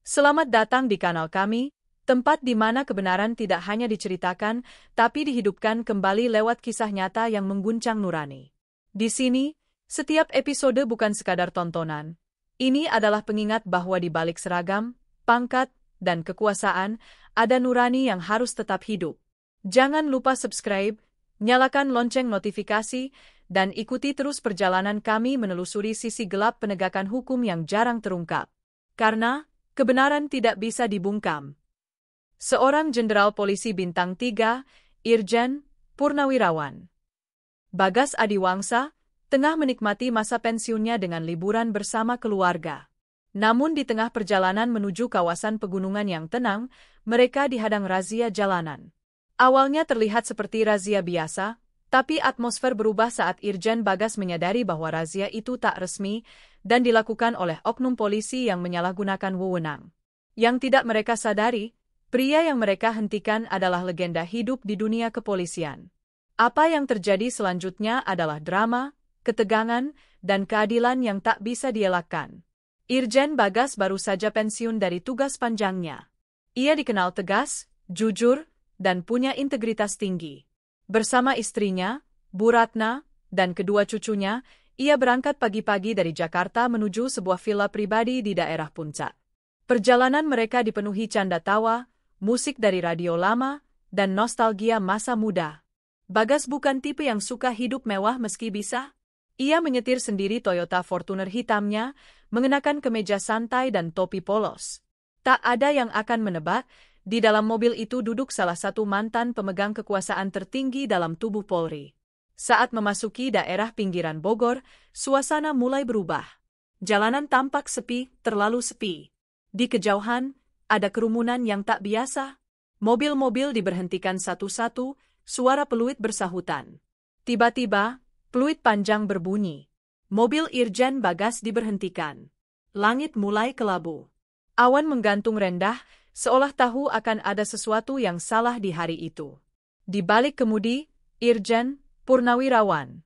Selamat datang di kanal kami, tempat di mana kebenaran tidak hanya diceritakan, tapi dihidupkan kembali lewat kisah nyata yang mengguncang nurani. Di sini, setiap episode bukan sekadar tontonan. Ini adalah pengingat bahwa di balik seragam, pangkat, dan kekuasaan, ada nurani yang harus tetap hidup. Jangan lupa subscribe, nyalakan lonceng notifikasi, dan ikuti terus perjalanan kami menelusuri sisi gelap penegakan hukum yang jarang terungkap. Karena kebenaran tidak bisa dibungkam. Seorang jenderal polisi bintang 3, Irjen Purnawirawan Bagas Adiwangsa, tengah menikmati masa pensiunnya dengan liburan bersama keluarga. Namun di tengah perjalanan menuju kawasan pegunungan yang tenang, mereka dihadang razia jalanan. Awalnya terlihat seperti razia biasa, tapi atmosfer berubah saat Irjen Bagas menyadari bahwa razia itu tak resmi dan dilakukan oleh oknum polisi yang menyalahgunakan wewenang. Yang tidak mereka sadari, pria yang mereka hentikan adalah legenda hidup di dunia kepolisian. Apa yang terjadi selanjutnya adalah drama, ketegangan, dan keadilan yang tak bisa dielakkan. Irjen Bagas baru saja pensiun dari tugas panjangnya. Ia dikenal tegas, jujur, dan punya integritas tinggi. Bersama istrinya, Bu Ratna, dan kedua cucunya, ia berangkat pagi-pagi dari Jakarta menuju sebuah villa pribadi di daerah Puncak. Perjalanan mereka dipenuhi canda tawa, musik dari radio lama, dan nostalgia masa muda. Bagas bukan tipe yang suka hidup mewah meski bisa. Ia menyetir sendiri Toyota Fortuner hitamnya, mengenakan kemeja santai dan topi polos. Tak ada yang akan menebak, di dalam mobil itu duduk salah satu mantan pemegang kekuasaan tertinggi dalam tubuh Polri. Saat memasuki daerah pinggiran Bogor, suasana mulai berubah. Jalanan tampak sepi, terlalu sepi. Di kejauhan, ada kerumunan yang tak biasa. Mobil-mobil diberhentikan satu-satu, suara peluit bersahutan. Tiba-tiba, peluit panjang berbunyi. Mobil Irjen Bagas diberhentikan. Langit mulai kelabu. Awan menggantung rendah, seolah tahu akan ada sesuatu yang salah di hari itu. Di balik kemudi, Irjen Purnawirawan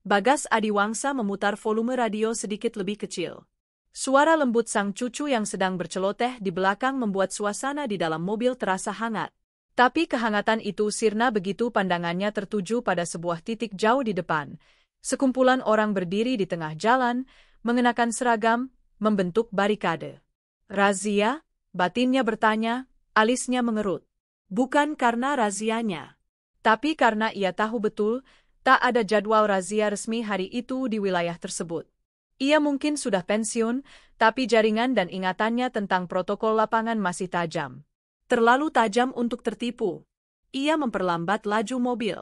Bagas Adiwangsa memutar volume radio sedikit lebih kecil. Suara lembut sang cucu yang sedang berceloteh di belakang membuat suasana di dalam mobil terasa hangat. Tapi kehangatan itu sirna begitu pandangannya tertuju pada sebuah titik jauh di depan. Sekumpulan orang berdiri di tengah jalan, mengenakan seragam, membentuk barikade. Razia? Batinnya bertanya, alisnya mengerut. Bukan karena razianya, tapi karena ia tahu betul, tak ada jadwal razia resmi hari itu di wilayah tersebut. Ia mungkin sudah pensiun, tapi jaringan dan ingatannya tentang protokol lapangan masih tajam. Terlalu tajam untuk tertipu. Ia memperlambat laju mobil.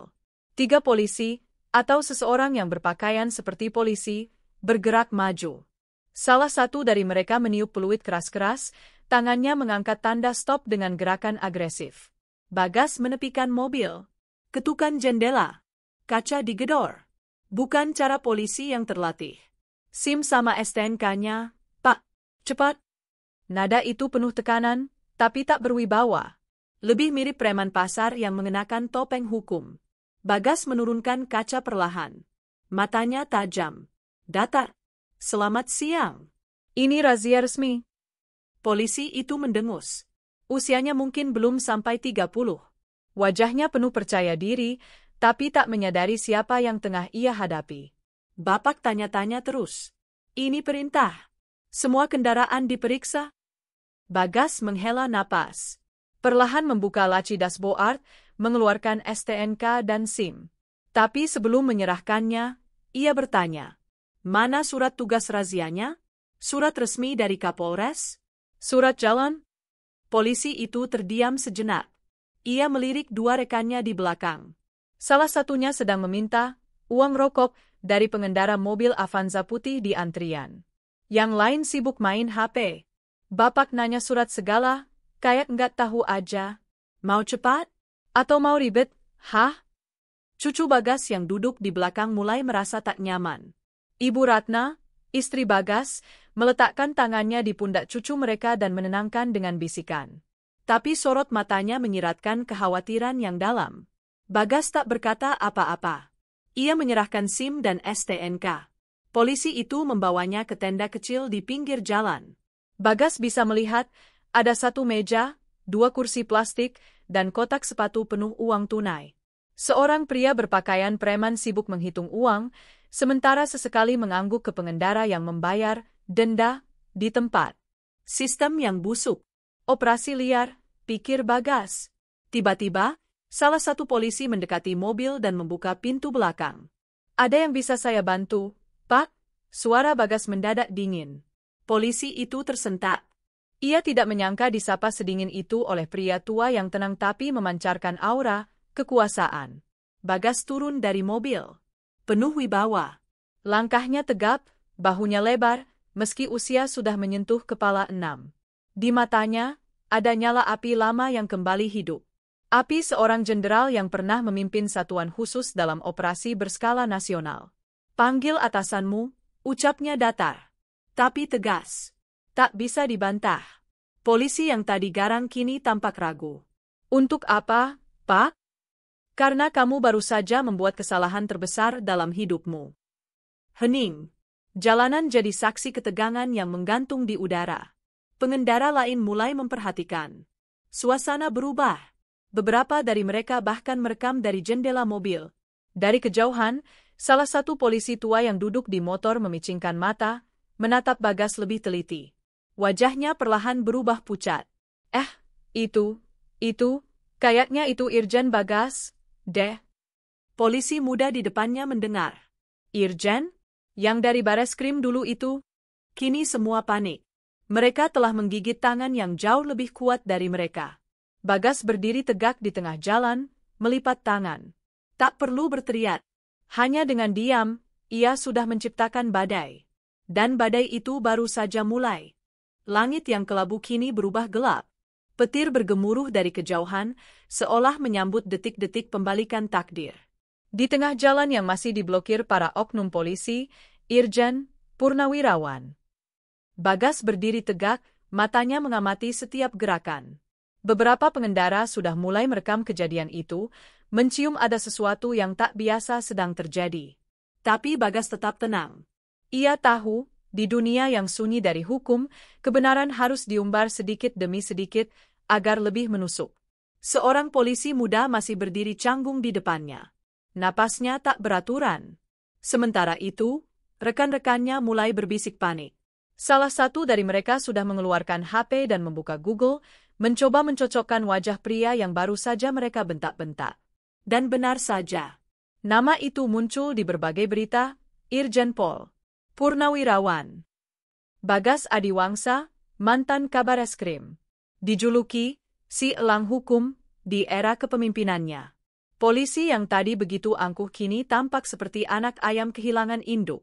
3 polisi, atau seseorang yang berpakaian seperti polisi, bergerak maju. Salah satu dari mereka meniup peluit keras-keras, tangannya mengangkat tanda stop dengan gerakan agresif. Bagas menepikan mobil. Ketukan jendela. Kaca digedor. Bukan cara polisi yang terlatih. SIM sama STNK-nya, Pak. Cepat. Nada itu penuh tekanan, tapi tak berwibawa. Lebih mirip preman pasar yang mengenakan topeng hukum. Bagas menurunkan kaca perlahan. Matanya tajam. Datar. Selamat siang. Ini razia resmi. Polisi itu mendengus. Usianya mungkin belum sampai 30. Wajahnya penuh percaya diri, tapi tak menyadari siapa yang tengah ia hadapi. Bapak tanya-tanya terus. Ini perintah. Semua kendaraan diperiksa. Bagas menghela napas. Perlahan membuka laci dashboard, mengeluarkan STNK dan SIM. Tapi sebelum menyerahkannya, ia bertanya, mana surat tugas razianya? Surat resmi dari Kapolres? Surat jalan? Polisi itu terdiam sejenak. Ia melirik 2 rekannya di belakang. Salah satunya sedang meminta uang rokok dari pengendara mobil Avanza putih di antrian. Yang lain sibuk main HP. Bapak nanya surat segala, kayak nggak tahu aja. Mau cepat? Atau mau ribet? Hah? Cucu Bagas yang duduk di belakang mulai merasa tak nyaman. Ibu Ratna, istri Bagas, meletakkan tangannya di pundak cucu mereka dan menenangkan dengan bisikan. Tapi sorot matanya menyiratkan kekhawatiran yang dalam. Bagas tak berkata apa-apa. Ia menyerahkan SIM dan STNK. Polisi itu membawanya ke tenda kecil di pinggir jalan. Bagas bisa melihat, ada satu meja, dua kursi plastik, dan kotak sepatu penuh uang tunai. Seorang pria berpakaian preman sibuk menghitung uang, sementara sesekali mengangguk ke pengendara yang membayar denda di tempat. Sistem yang busuk. Operasi liar, pikir Bagas. Tiba-tiba, salah satu polisi mendekati mobil dan membuka pintu belakang. Ada yang bisa saya bantu, Pak? Suara Bagas mendadak dingin. Polisi itu tersentak. Ia tidak menyangka disapa sedingin itu oleh pria tua yang tenang tapi memancarkan aura kekuasaan. Bagas turun dari mobil. Penuh wibawa. Langkahnya tegap, bahunya lebar, meski usia sudah menyentuh kepala 6. Di matanya, ada nyala api lama yang kembali hidup. Api seorang jenderal yang pernah memimpin satuan khusus dalam operasi berskala nasional. Panggil atasanmu, ucapnya datar. Tapi tegas. Tak bisa dibantah. Polisi yang tadi garang kini tampak ragu. Untuk apa, Pak? Karena kamu baru saja membuat kesalahan terbesar dalam hidupmu. Hening. Jalanan jadi saksi ketegangan yang menggantung di udara. Pengendara lain mulai memperhatikan. Suasana berubah. Beberapa dari mereka bahkan merekam dari jendela mobil. Dari kejauhan, salah satu polisi tua yang duduk di motor memicingkan mata, menatap Bagas lebih teliti. Wajahnya perlahan berubah pucat. Itu, kayaknya itu Irjen Bagas, deh. Polisi muda di depannya mendengar. Irjen? Yang dari Bareskrim dulu itu? Kini semua panik. Mereka telah menggigit tangan yang jauh lebih kuat dari mereka. Bagas berdiri tegak di tengah jalan, melipat tangan. Tak perlu berteriak. Hanya dengan diam, ia sudah menciptakan badai. Dan badai itu baru saja mulai. Langit yang kelabu kini berubah gelap. Petir bergemuruh dari kejauhan, seolah menyambut detik-detik pembalikan takdir. Di tengah jalan yang masih diblokir para oknum polisi, Irjen, Purnawirawan. Bagas berdiri tegak, matanya mengamati setiap gerakan. Beberapa pengendara sudah mulai merekam kejadian itu, mencium ada sesuatu yang tak biasa sedang terjadi. Tapi Bagas tetap tenang. Ia tahu, di dunia yang sunyi dari hukum, kebenaran harus diumbar sedikit demi sedikit, agar lebih menusuk. Seorang polisi muda masih berdiri canggung di depannya. Napasnya tak beraturan. Sementara itu, rekan-rekannya mulai berbisik panik. Salah satu dari mereka sudah mengeluarkan HP dan membuka Google, mencoba mencocokkan wajah pria yang baru saja mereka bentak-bentak. Dan benar saja. Nama itu muncul di berbagai berita, Irjen Pol Purnawirawan Bagas Adiwangsa, mantan Kabareskrim. Dijuluki, si elang hukum, di era kepemimpinannya. Polisi yang tadi begitu angkuh kini tampak seperti anak ayam kehilangan induk.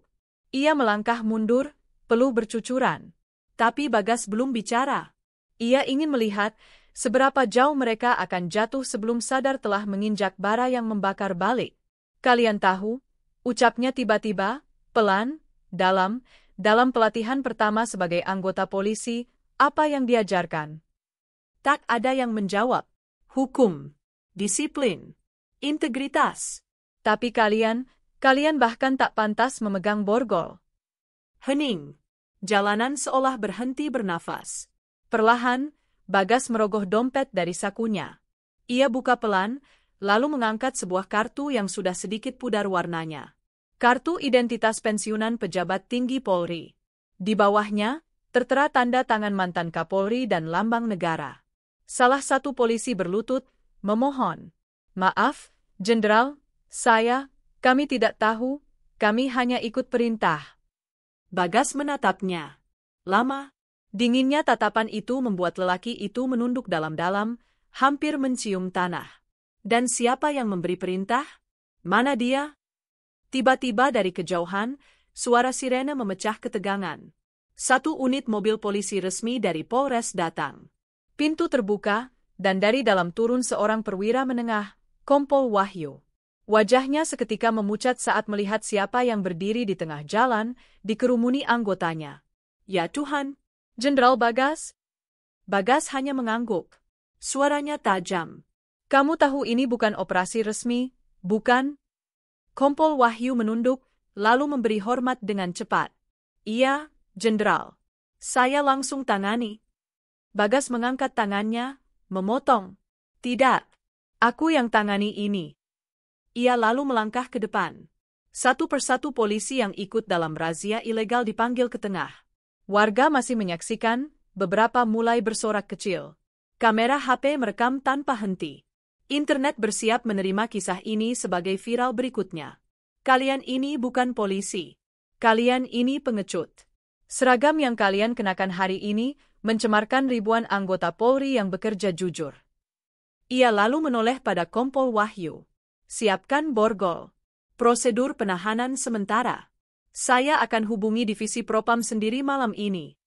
Ia melangkah mundur, peluh bercucuran. Tapi Bagas belum bicara. Ia ingin melihat seberapa jauh mereka akan jatuh sebelum sadar telah menginjak bara yang membakar balik. Kalian tahu, ucapnya tiba-tiba, pelan, dalam pelatihan pertama sebagai anggota polisi, apa yang diajarkan? Tak ada yang menjawab. Hukum, disiplin, integritas. Tapi kalian bahkan tak pantas memegang borgol. Hening. Jalanan seolah berhenti bernafas. Perlahan, Bagas merogoh dompet dari sakunya. Ia buka pelan, lalu mengangkat sebuah kartu yang sudah sedikit pudar warnanya. Kartu identitas pensiunan pejabat tinggi Polri. Di bawahnya, tertera tanda tangan mantan Kapolri dan lambang negara. Salah satu polisi berlutut, memohon. Maaf, Jenderal, kami tidak tahu, kami hanya ikut perintah. Bagas menatapnya. Lama. Dinginnya tatapan itu membuat lelaki itu menunduk dalam-dalam, hampir mencium tanah. Dan siapa yang memberi perintah? Mana dia? Tiba-tiba dari kejauhan, suara sirene memecah ketegangan. Satu unit mobil polisi resmi dari Polres datang. Pintu terbuka, dan dari dalam turun seorang perwira menengah, Kompol Wahyu. Wajahnya seketika memucat saat melihat siapa yang berdiri di tengah jalan, dikerumuni anggotanya. Ya Tuhan, Jenderal Bagas? Bagas hanya mengangguk. Suaranya tajam. Kamu tahu ini bukan operasi resmi, bukan? Kompol Wahyu menunduk, lalu memberi hormat dengan cepat. Iya, Jenderal. Saya langsung tangani. Bagas mengangkat tangannya, memotong. Tidak. Aku yang tangani ini. Ia lalu melangkah ke depan. Satu persatu polisi yang ikut dalam razia ilegal dipanggil ke tengah. Warga masih menyaksikan, beberapa mulai bersorak kecil. Kamera HP merekam tanpa henti. Internet bersiap menerima kisah ini sebagai viral berikutnya. Kalian ini bukan polisi. Kalian ini pengecut. Seragam yang kalian kenakan hari ini mencemarkan ribuan anggota Polri yang bekerja jujur. Ia lalu menoleh pada Kompol Wahyu. Siapkan borgol. Prosedur penahanan sementara. Saya akan hubungi divisi Propam sendiri malam ini.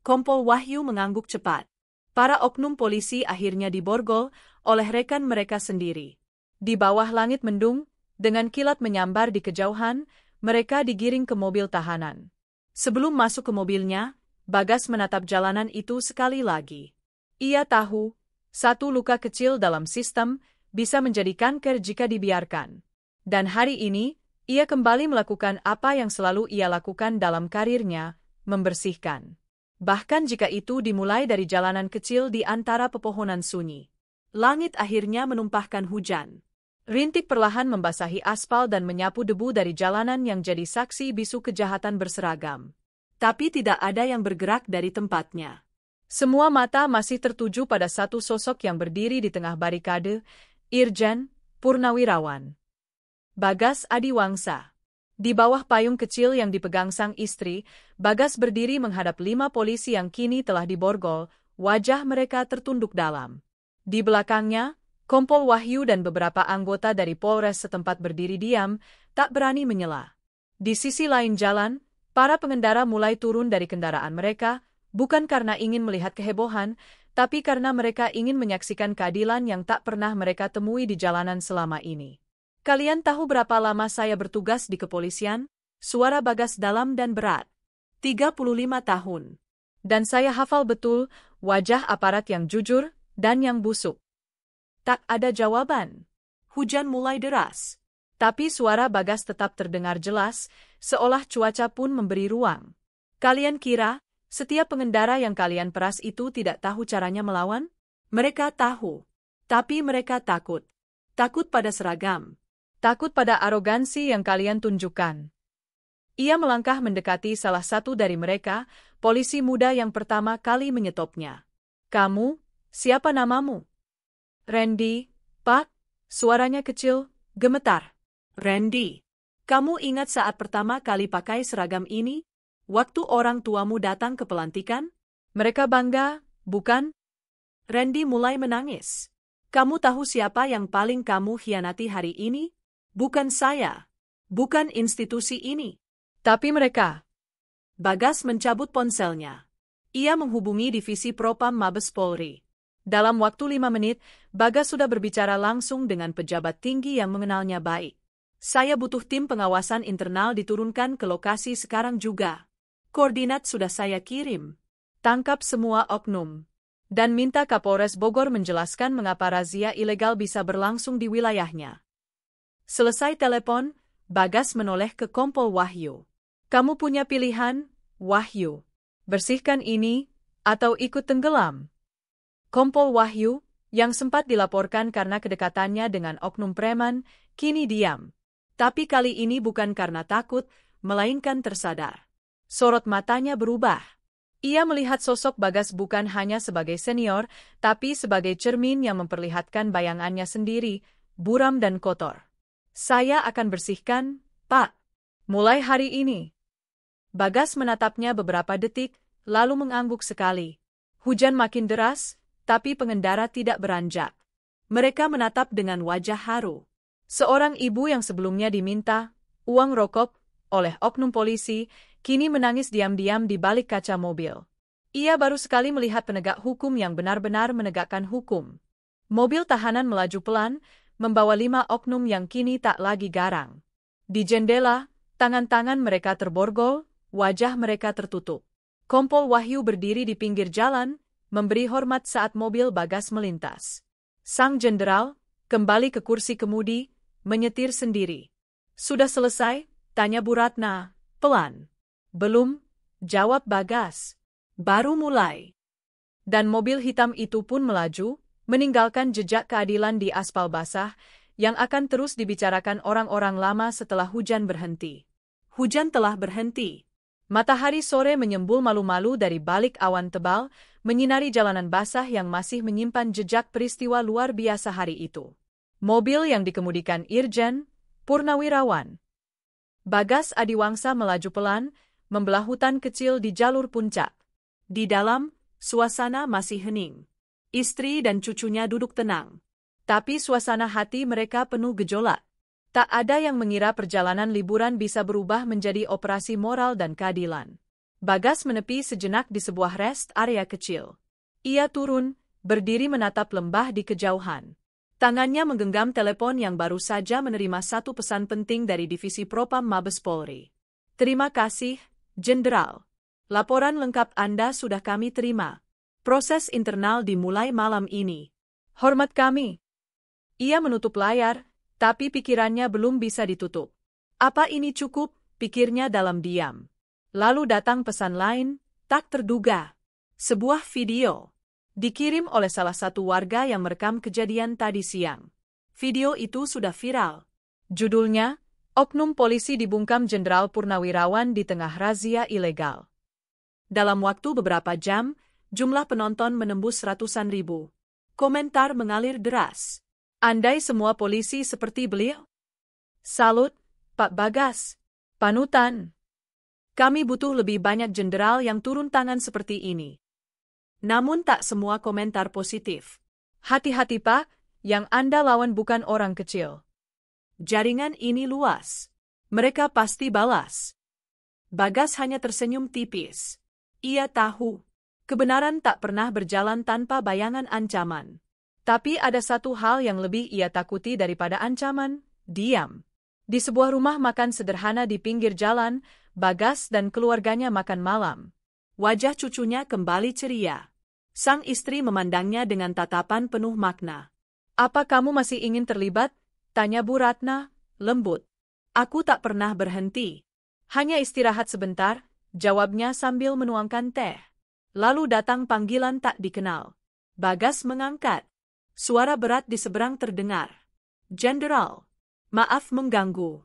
Kompol Wahyu mengangguk cepat. Para oknum polisi akhirnya diborgol oleh rekan mereka sendiri. Di bawah langit mendung, dengan kilat menyambar di kejauhan, mereka digiring ke mobil tahanan. Sebelum masuk ke mobilnya, Bagas menatap jalanan itu sekali lagi. Ia tahu, satu luka kecil dalam sistem bisa menjadi kanker jika dibiarkan. Dan hari ini, ia kembali melakukan apa yang selalu ia lakukan dalam karirnya, membersihkan. Bahkan jika itu dimulai dari jalanan kecil di antara pepohonan sunyi. Langit akhirnya menumpahkan hujan. Rintik perlahan membasahi aspal dan menyapu debu dari jalanan yang jadi saksi bisu kejahatan berseragam. Tapi tidak ada yang bergerak dari tempatnya. Semua mata masih tertuju pada satu sosok yang berdiri di tengah barikade, Irjen Purnawirawan. Bagas Adiwangsa. Di bawah payung kecil yang dipegang sang istri, Bagas berdiri menghadap 5 polisi yang kini telah diborgol, wajah mereka tertunduk dalam. Di belakangnya, Kompol Wahyu dan beberapa anggota dari Polres setempat berdiri diam, tak berani menyela. Di sisi lain jalan, para pengendara mulai turun dari kendaraan mereka, bukan karena ingin melihat kehebohan, tapi karena mereka ingin menyaksikan keadilan yang tak pernah mereka temui di jalanan selama ini. Kalian tahu berapa lama saya bertugas di kepolisian? Suara Bagas dalam dan berat. 35 tahun. Dan saya hafal betul wajah aparat yang jujur dan yang busuk. Tak ada jawaban. Hujan mulai deras. Tapi suara Bagas tetap terdengar jelas, seolah cuaca pun memberi ruang. Kalian kira, setiap pengendara yang kalian peras itu tidak tahu caranya melawan? Mereka tahu. Tapi mereka takut. Takut pada seragam. Takut pada arogansi yang kalian tunjukkan. Ia melangkah mendekati salah satu dari mereka, polisi muda yang pertama kali menyetopnya. Kamu, siapa namamu? Randy, Pak, suaranya kecil, gemetar. Randy, kamu ingat saat pertama kali pakai seragam ini? Waktu orang tuamu datang ke pelantikan? Mereka bangga, bukan? Randy mulai menangis. Kamu tahu siapa yang paling kamu khianati hari ini? Bukan saya. Bukan institusi ini. Tapi mereka. Bagas mencabut ponselnya. Ia menghubungi divisi Propam Mabes Polri. Dalam waktu 5 menit, Bagas sudah berbicara langsung dengan pejabat tinggi yang mengenalnya baik. Saya butuh tim pengawasan internal diturunkan ke lokasi sekarang juga. Koordinat sudah saya kirim. Tangkap semua oknum. Dan minta Kapolres Bogor menjelaskan mengapa razia ilegal bisa berlangsung di wilayahnya. Selesai telepon, Bagas menoleh ke Kompol Wahyu. Kamu punya pilihan, Wahyu. Bersihkan ini, atau ikut tenggelam. Kompol Wahyu, yang sempat dilaporkan karena kedekatannya dengan oknum preman, kini diam. Tapi kali ini bukan karena takut, melainkan tersadar. Sorot matanya berubah. Ia melihat sosok Bagas bukan hanya sebagai senior, tapi sebagai cermin yang memperlihatkan bayangannya sendiri, buram dan kotor. Saya akan bersihkan, Pak. Mulai hari ini. Bagas menatapnya beberapa detik, lalu mengangguk sekali. Hujan makin deras, tapi pengendara tidak beranjak. Mereka menatap dengan wajah haru. Seorang ibu yang sebelumnya diminta uang rokok oleh oknum polisi, kini menangis diam-diam di balik kaca mobil. Ia baru sekali melihat penegak hukum yang benar-benar menegakkan hukum. Mobil tahanan melaju pelan, membawa 5 oknum yang kini tak lagi garang. Di jendela, tangan-tangan mereka terborgol, wajah mereka tertutup. Kompol Wahyu berdiri di pinggir jalan, memberi hormat saat mobil Bagas melintas. Sang jenderal kembali ke kursi kemudi, menyetir sendiri. Sudah selesai? Tanya Bu Ratna, pelan. Belum, jawab Bagas. Baru mulai. Dan mobil hitam itu pun melaju, meninggalkan jejak keadilan di aspal basah, yang akan terus dibicarakan orang-orang lama setelah hujan berhenti. Hujan telah berhenti. Matahari sore menyembul malu-malu dari balik awan tebal, menyinari jalanan basah yang masih menyimpan jejak peristiwa luar biasa hari itu. Mobil yang dikemudikan Irjen Purnawirawan Bagas Adiwangsa melaju pelan, membelah hutan kecil di jalur puncak. Di dalam, suasana masih hening. Istri dan cucunya duduk tenang. Tapi suasana hati mereka penuh gejolak. Tak ada yang mengira perjalanan liburan bisa berubah menjadi operasi moral dan keadilan. Bagas menepi sejenak di sebuah rest area kecil. Ia turun, berdiri menatap lembah di kejauhan. Tangannya menggenggam telepon yang baru saja menerima satu pesan penting dari Divisi Propam Mabes Polri. Terima kasih, Jenderal. Laporan lengkap Anda sudah kami terima. Proses internal dimulai malam ini. Hormat kami. Ia menutup layar, tapi pikirannya belum bisa ditutup. Apa ini cukup? Pikirnya dalam diam. Lalu datang pesan lain, tak terduga. Sebuah video. Dikirim oleh salah satu warga yang merekam kejadian tadi siang. Video itu sudah viral. Judulnya, Oknum Polisi Dibungkam Jenderal Purnawirawan di Tengah Razia Ilegal. Dalam waktu beberapa jam, jumlah penonton menembus ratusan ribu. Komentar mengalir deras. Andai semua polisi seperti beliau. Salut, Pak Bagas. Panutan. Kami butuh lebih banyak jenderal yang turun tangan seperti ini. Namun tak semua komentar positif. Hati-hati Pak, yang Anda lawan bukan orang kecil. Jaringan ini luas. Mereka pasti balas. Bagas hanya tersenyum tipis. Ia tahu, kebenaran tak pernah berjalan tanpa bayangan ancaman. Tapi ada satu hal yang lebih ia takuti daripada ancaman, diam. Di sebuah rumah makan sederhana di pinggir jalan, Bagas dan keluarganya makan malam. Wajah cucunya kembali ceria. Sang istri memandangnya dengan tatapan penuh makna. Apa kamu masih ingin terlibat? Tanya Bu Ratna, lembut. Aku tak pernah berhenti. Hanya istirahat sebentar, jawabnya sambil menuangkan teh. Lalu datang panggilan tak dikenal. Bagas mengangkat. Suara berat di seberang terdengar. Jenderal, maaf mengganggu.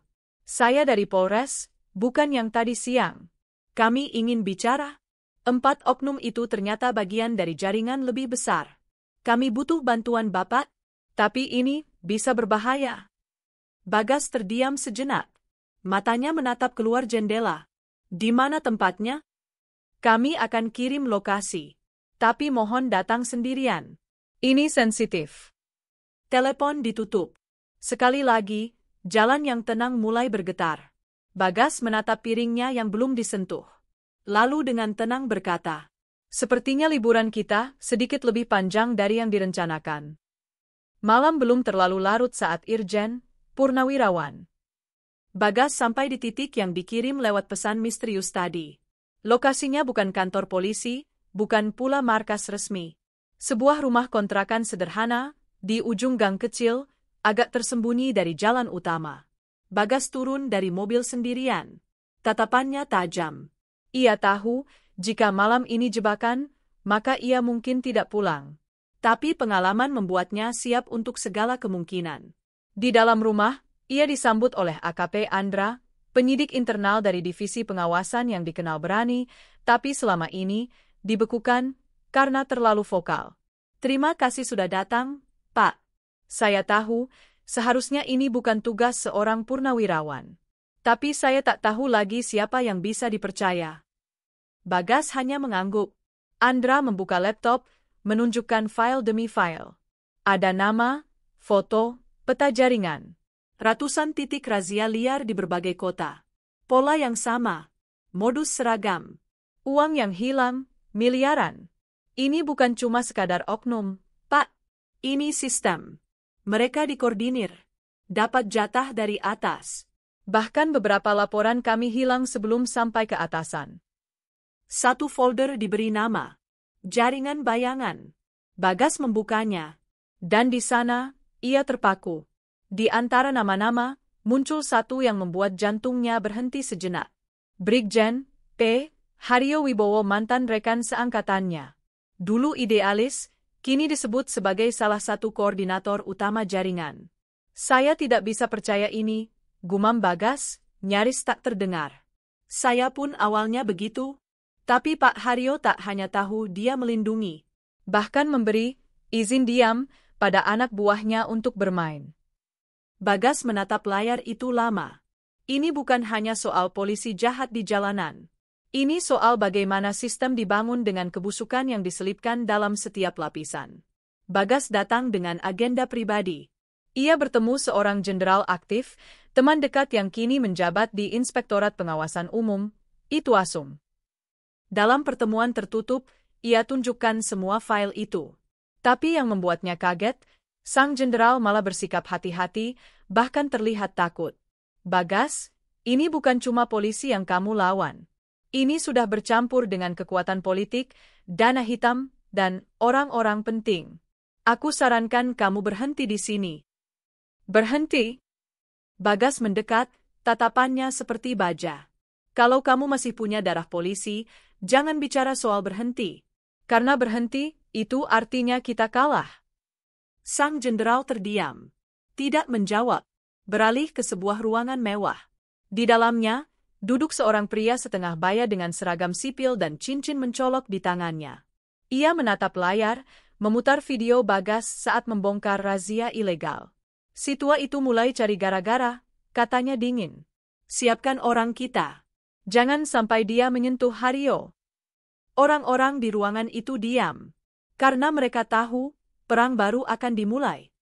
Saya dari Polres, bukan yang tadi siang. Kami ingin bicara. 4 oknum itu ternyata bagian dari jaringan lebih besar. Kami butuh bantuan Bapak, tapi ini bisa berbahaya. Bagas terdiam sejenak. Matanya menatap keluar jendela. Di mana tempatnya? Kami akan kirim lokasi. Tapi mohon datang sendirian. Ini sensitif. Telepon ditutup. Sekali lagi, jalan yang tenang mulai bergetar. Bagas menatap piringnya yang belum disentuh. Lalu dengan tenang berkata, sepertinya liburan kita sedikit lebih panjang dari yang direncanakan. Malam belum terlalu larut saat Irjen Purnawirawan Bagas sampai di titik yang dikirim lewat pesan misterius tadi. Lokasinya bukan kantor polisi, bukan pula markas resmi. Sebuah rumah kontrakan sederhana, di ujung gang kecil, agak tersembunyi dari jalan utama. Bagas turun dari mobil sendirian. Tatapannya tajam. Ia tahu, jika malam ini jebakan, maka ia mungkin tidak pulang. Tapi pengalaman membuatnya siap untuk segala kemungkinan. Di dalam rumah, ia disambut oleh AKP Andra, penyidik internal dari Divisi Pengawasan yang dikenal berani, tapi selama ini dibekukan karena terlalu vokal. Terima kasih sudah datang, Pak. Saya tahu, seharusnya ini bukan tugas seorang purnawirawan. Tapi saya tak tahu lagi siapa yang bisa dipercaya. Bagas hanya mengangguk. Andra membuka laptop, menunjukkan file demi file. Ada nama, foto, peta jaringan. Ratusan titik razia liar di berbagai kota. Pola yang sama. Modus seragam. Uang yang hilang, miliaran. Ini bukan cuma sekadar oknum, Pak. Ini sistem. Mereka dikoordinir. Dapat jatah dari atas. Bahkan beberapa laporan kami hilang sebelum sampai ke atasan. Satu folder diberi nama. Jaringan bayangan. Bagas membukanya. Dan di sana, ia terpaku. Di antara nama-nama, muncul satu yang membuat jantungnya berhenti sejenak. Brigjen P. Haryo Wibowo mantan rekan seangkatannya. Dulu idealis, kini disebut sebagai salah satu koordinator utama jaringan. Saya tidak bisa percaya ini, gumam Bagas, nyaris tak terdengar. Saya pun awalnya begitu. Tapi Pak Haryo tak hanya tahu dia melindungi, bahkan memberi izin diam pada anak buahnya untuk bermain. Bagas menatap layar itu lama. Ini bukan hanya soal polisi jahat di jalanan. Ini soal bagaimana sistem dibangun dengan kebusukan yang diselipkan dalam setiap lapisan. Bagas datang dengan agenda pribadi. Ia bertemu seorang jenderal aktif, teman dekat yang kini menjabat di Inspektorat Pengawasan Umum, Itu Asum. Dalam pertemuan tertutup, ia tunjukkan semua file itu. Tapi yang membuatnya kaget, sang jenderal malah bersikap hati-hati, bahkan terlihat takut. Bagas, ini bukan cuma polisi yang kamu lawan. Ini sudah bercampur dengan kekuatan politik, dana hitam, dan orang-orang penting. Aku sarankan kamu berhenti di sini. Berhenti? Bagas mendekat, tatapannya seperti baja. Kalau kamu masih punya darah polisi, jangan bicara soal berhenti. Karena berhenti, itu artinya kita kalah. Sang jenderal terdiam. Tidak menjawab. Beralih ke sebuah ruangan mewah. Di dalamnya, duduk seorang pria setengah baya dengan seragam sipil dan cincin mencolok di tangannya. Ia menatap layar, memutar video Bagas saat membongkar razia ilegal. Si tua itu mulai cari gara-gara, katanya dingin. Siapkan orang kita. Jangan sampai dia menyentuh Haryo. Orang-orang di ruangan itu diam. Karena mereka tahu, perang baru akan dimulai.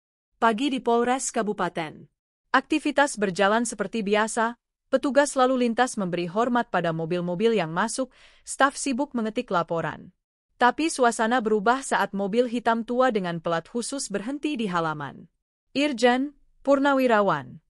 Pagi di Polres Kabupaten. Aktivitas berjalan seperti biasa, petugas lalu lintas memberi hormat pada mobil-mobil yang masuk, staf sibuk mengetik laporan. Tapi suasana berubah saat mobil hitam tua dengan pelat khusus berhenti di halaman. Irjen, Purnawirawan.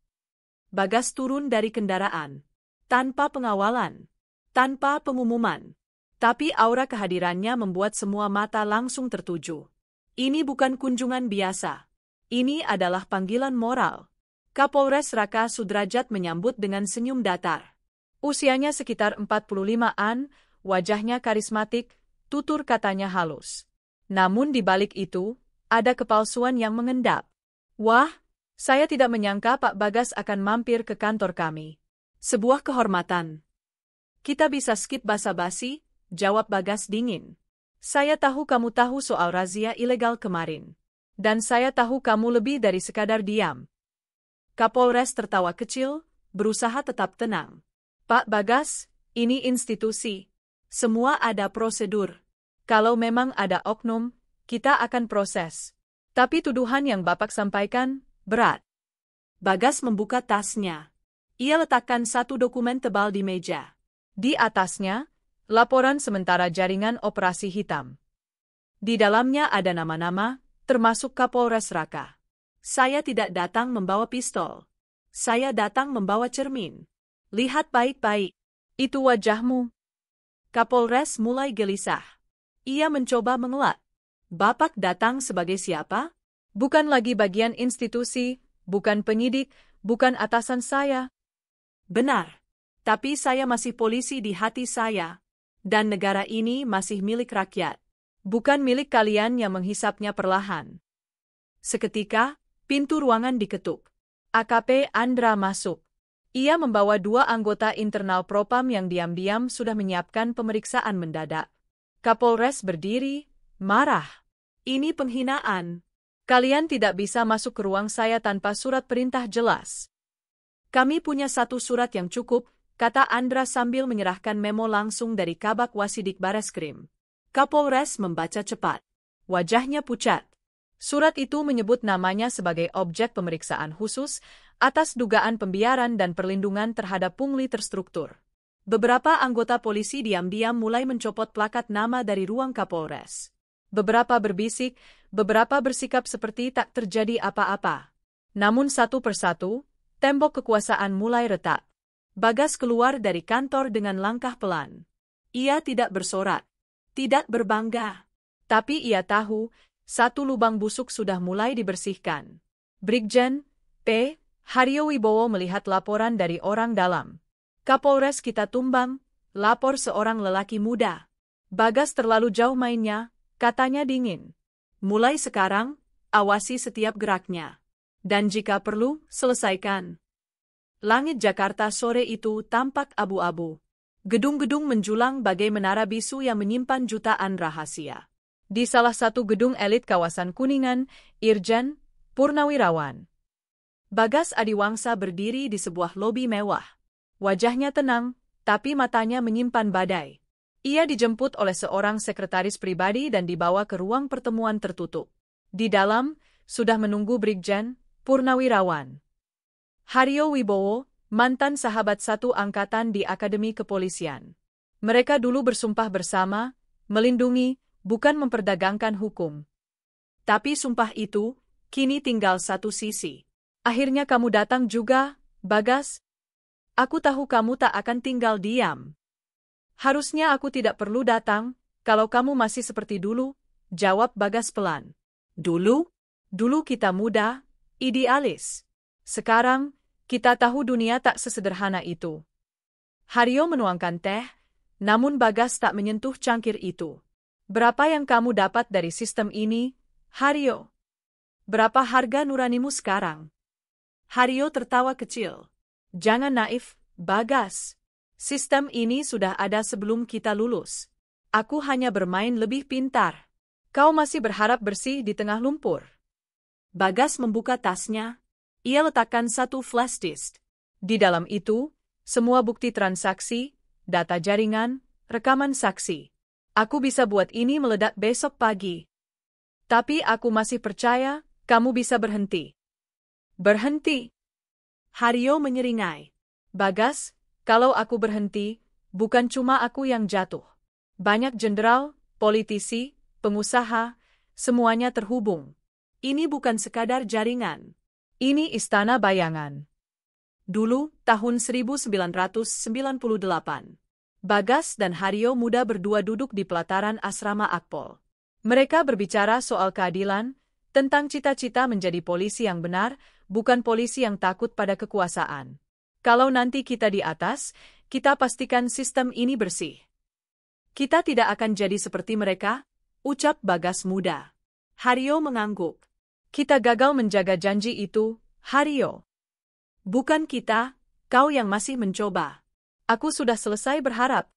Bagas turun dari kendaraan. Tanpa pengawalan, tanpa pengumuman. Tapi aura kehadirannya membuat semua mata langsung tertuju. Ini bukan kunjungan biasa. Ini adalah panggilan moral. Kapolres Raka Sudrajat menyambut dengan senyum datar. Usianya sekitar 45-an, wajahnya karismatik, tutur katanya halus. Namun di balik itu, ada kepalsuan yang mengendap. Wah, saya tidak menyangka Pak Bagas akan mampir ke kantor kami. Sebuah kehormatan. Kita bisa skip basa-basi, jawab Bagas dingin. Saya tahu kamu tahu soal razia ilegal kemarin. Dan saya tahu kamu lebih dari sekadar diam. Kapolres tertawa kecil, berusaha tetap tenang. Pak Bagas, ini institusi. Semua ada prosedur. Kalau memang ada oknum, kita akan proses. Tapi tuduhan yang Bapak sampaikan, berat. Bagas membuka tasnya. Ia letakkan satu dokumen tebal di meja. Di atasnya, laporan sementara jaringan operasi hitam. Di dalamnya ada nama-nama, termasuk Kapolres Raka. Saya tidak datang membawa pistol. Saya datang membawa cermin. Lihat baik-baik. Itu wajahmu. Kapolres mulai gelisah. Ia mencoba mengelak. Bapak datang sebagai siapa? Bukan lagi bagian institusi, bukan penyidik, bukan atasan saya. Benar, tapi saya masih polisi di hati saya, dan negara ini masih milik rakyat, bukan milik kalian yang menghisapnya perlahan. Seketika, pintu ruangan diketuk. AKP Andra masuk. Ia membawa 2 anggota internal Propam yang diam-diam sudah menyiapkan pemeriksaan mendadak. Kapolres berdiri, marah. Ini penghinaan. Kalian tidak bisa masuk ke ruang saya tanpa surat perintah jelas. Kami punya satu surat yang cukup, kata Andra sambil menyerahkan memo langsung dari Kabak Wasidik Bareskrim. Kapolres membaca cepat. Wajahnya pucat. Surat itu menyebut namanya sebagai objek pemeriksaan khusus atas dugaan pembiaran dan perlindungan terhadap pungli terstruktur. Beberapa anggota polisi diam-diam mulai mencopot plakat nama dari ruang Kapolres. Beberapa berbisik, beberapa bersikap seperti tak terjadi apa-apa. Namun satu persatu, tembok kekuasaan mulai retak. Bagas keluar dari kantor dengan langkah pelan. Ia tidak bersorak, tidak berbangga. Tapi ia tahu, satu lubang busuk sudah mulai dibersihkan. Brigjen P. Haryo Wibowo melihat laporan dari orang dalam. Kapolres kita tumbang, lapor seorang lelaki muda. Bagas terlalu jauh mainnya, katanya dingin. Mulai sekarang, awasi setiap geraknya. Dan jika perlu, selesaikan. Langit Jakarta sore itu tampak abu-abu. Gedung-gedung menjulang bagai menara bisu yang menyimpan jutaan rahasia. Di salah satu gedung elit kawasan Kuningan, Irjen Purnawirawan Bagas Adiwangsa berdiri di sebuah lobi mewah. Wajahnya tenang, tapi matanya menyimpan badai. Ia dijemput oleh seorang sekretaris pribadi dan dibawa ke ruang pertemuan tertutup. Di dalam, sudah menunggu Brigjen Purnawirawan Haryo Wibowo, mantan sahabat satu angkatan di Akademi Kepolisian. Mereka dulu bersumpah bersama, melindungi, bukan memperdagangkan hukum. Tapi sumpah itu, kini tinggal satu sisi. Akhirnya kamu datang juga, Bagas. Aku tahu kamu tak akan tinggal diam. Harusnya aku tidak perlu datang, kalau kamu masih seperti dulu, jawab Bagas pelan. Dulu? Dulu kita muda, idealis. Sekarang, kita tahu dunia tak sesederhana itu. Haryo menuangkan teh, namun Bagas tak menyentuh cangkir itu. Berapa yang kamu dapat dari sistem ini, Haryo? Berapa harga nuranimu sekarang? Haryo tertawa kecil. Jangan naif, Bagas. Sistem ini sudah ada sebelum kita lulus. Aku hanya bermain lebih pintar. Kau masih berharap bersih di tengah lumpur. Bagas membuka tasnya. Ia letakkan satu flash disk. Di dalam itu, semua bukti transaksi, data jaringan, rekaman saksi. Aku bisa buat ini meledak besok pagi. Tapi aku masih percaya, kamu bisa berhenti. Berhenti? Haryo menyeringai. Bagas, kalau aku berhenti, bukan cuma aku yang jatuh. Banyak jenderal, politisi, pengusaha, semuanya terhubung. Ini bukan sekadar jaringan. Ini istana bayangan. Dulu, tahun 1998, Bagas dan Haryo muda berdua duduk di pelataran asrama Akpol. Mereka berbicara soal keadilan, tentang cita-cita menjadi polisi yang benar, bukan polisi yang takut pada kekuasaan. Kalau nanti kita di atas, kita pastikan sistem ini bersih. Kita tidak akan jadi seperti mereka, ucap Bagas muda. Haryo mengangguk. Kita gagal menjaga janji itu, Haryo. Bukan kita, kau yang masih mencoba. Aku sudah selesai berharap.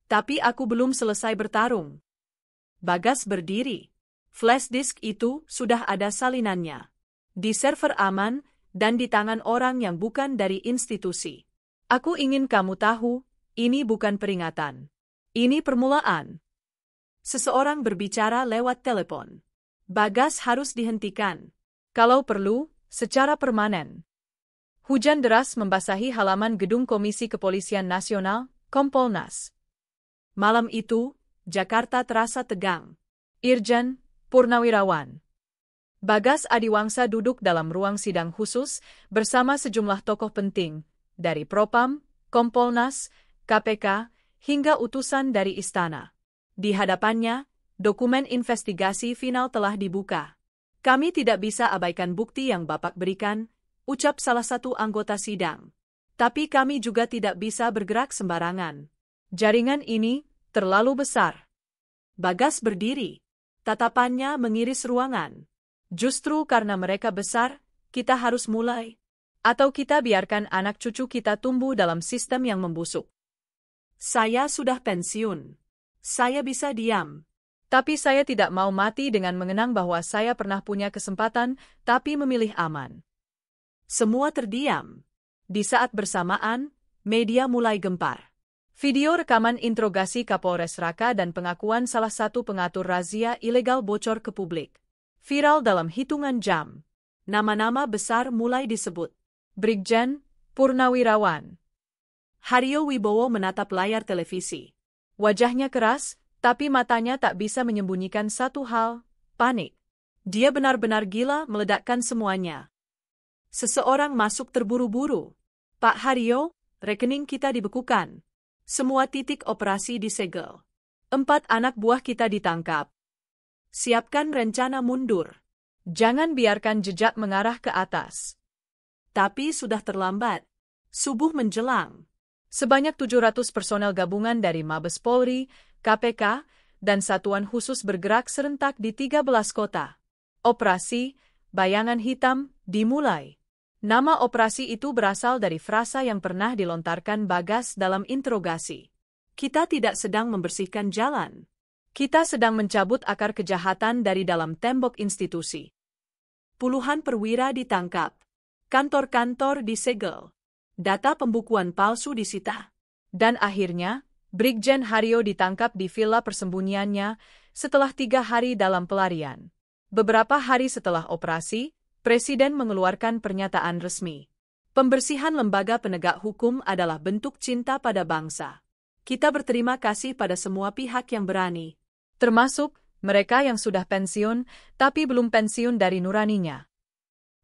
Tapi aku belum selesai bertarung. Bagas berdiri. Flash disk itu sudah ada salinannya. Di server aman, dan di tangan orang yang bukan dari institusi. Aku ingin kamu tahu, ini bukan peringatan. Ini permulaan. Seseorang berbicara lewat telepon. Bagas harus dihentikan. Kalau perlu, secara permanen. Hujan deras membasahi halaman gedung Komisi Kepolisian Nasional, Kompolnas. Malam itu, Jakarta terasa tegang. Irjen Purnawirawan Bagas Adiwangsa duduk dalam ruang sidang khusus bersama sejumlah tokoh penting, dari Propam, Kompolnas, KPK, hingga utusan dari istana. Di hadapannya, dokumen investigasi final telah dibuka. Kami tidak bisa abaikan bukti yang Bapak berikan, ucap salah satu anggota sidang. Tapi kami juga tidak bisa bergerak sembarangan. Jaringan ini terlalu besar. Bagas berdiri. Tatapannya mengiris ruangan. Justru karena mereka besar, kita harus mulai. Atau kita biarkan anak cucu kita tumbuh dalam sistem yang membusuk. Saya sudah pensiun. Saya bisa diam. Tapi saya tidak mau mati dengan mengenang bahwa saya pernah punya kesempatan, tapi memilih aman. Semua terdiam. Di saat bersamaan, media mulai gempar. Video rekaman interogasi Kapolres Raka dan pengakuan salah satu pengatur razia ilegal bocor ke publik. Viral dalam hitungan jam. Nama-nama besar mulai disebut. Brigjen Purnawirawan. Haryo Wibowo menatap layar televisi. Wajahnya keras, tapi matanya tak bisa menyembunyikan satu hal, panik. Dia benar-benar gila meledakkan semuanya. Seseorang masuk terburu-buru. Pak Haryo, rekening kita dibekukan. Semua titik operasi disegel. 4 anak buah kita ditangkap. Siapkan rencana mundur. Jangan biarkan jejak mengarah ke atas. Tapi sudah terlambat. Subuh menjelang. Sebanyak 700 personel gabungan dari Mabes Polri, KPK, dan satuan khusus bergerak serentak di 13 kota. Operasi Bayangan Hitam dimulai. Nama operasi itu berasal dari frasa yang pernah dilontarkan Bagas dalam interogasi. Kita tidak sedang membersihkan jalan. Kita sedang mencabut akar kejahatan dari dalam tembok institusi. Puluhan perwira ditangkap. Kantor-kantor disegel. Data pembukuan palsu disita. Dan akhirnya, Brigjen Haryo ditangkap di villa persembunyiannya setelah 3 hari dalam pelarian. Beberapa hari setelah operasi, Presiden mengeluarkan pernyataan resmi. Pembersihan lembaga penegak hukum adalah bentuk cinta pada bangsa. Kita berterima kasih pada semua pihak yang berani, termasuk mereka yang sudah pensiun tapi belum pensiun dari nuraninya.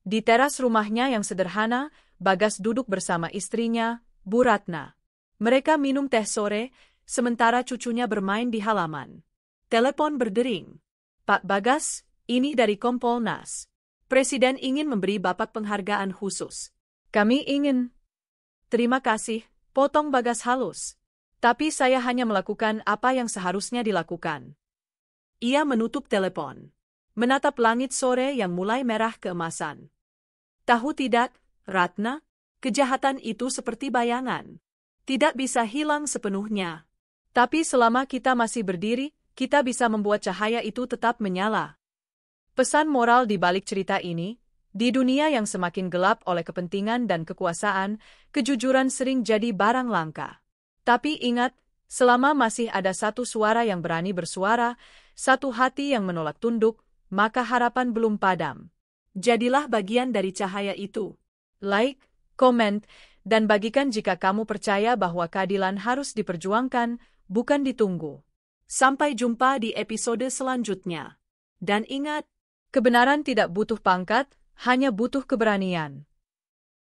Di teras rumahnya yang sederhana, Bagas duduk bersama istrinya, Bu Ratna. Mereka minum teh sore, sementara cucunya bermain di halaman. Telepon berdering. Pak Bagas, ini dari Kompolnas. Presiden ingin memberi Bapak penghargaan khusus. Kami ingin. Terima kasih, potong Bagas halus. Tapi saya hanya melakukan apa yang seharusnya dilakukan. Ia menutup telepon. Menatap langit sore yang mulai merah keemasan. Tahu tidak, Ratna, kejahatan itu seperti bayangan. Tidak bisa hilang sepenuhnya. Tapi selama kita masih berdiri, kita bisa membuat cahaya itu tetap menyala. Pesan moral di balik cerita ini, di dunia yang semakin gelap oleh kepentingan dan kekuasaan, kejujuran sering jadi barang langka. Tapi ingat, selama masih ada satu suara yang berani bersuara, satu hati yang menolak tunduk, maka harapan belum padam. Jadilah bagian dari cahaya itu. Like, komen, dan bagikan jika kamu percaya bahwa keadilan harus diperjuangkan, bukan ditunggu. Sampai jumpa di episode selanjutnya. Dan ingat, kebenaran tidak butuh pangkat, hanya butuh keberanian.